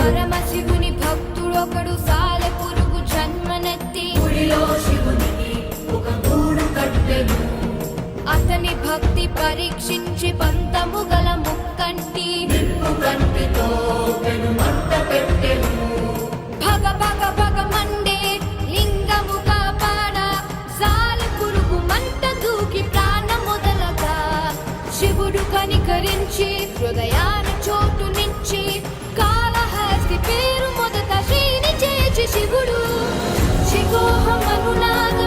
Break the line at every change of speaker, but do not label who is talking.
పరమశివుని భక్తుడొకడు సాలెపురుగు జన్మనెత్తి
గుడిలో శివునికి ఒక గూడు కట్టెను.
అతని భక్తి పరీక్షించి పంతము గల ముక్కంటి
నిప్పు కంటితో పెనుమంట పెట్టెను.
భగ భగ భగ మండే లింగము కాపాడ సాలెపురుగు మంట దూకి ప్రాణముదలగా శివుడు కనికరించి హృదయాన చోటునిచ్చి కాళహస్తి పేరు మొదట శ్రీని చేచి శివుడు శిఖోహమనులాగా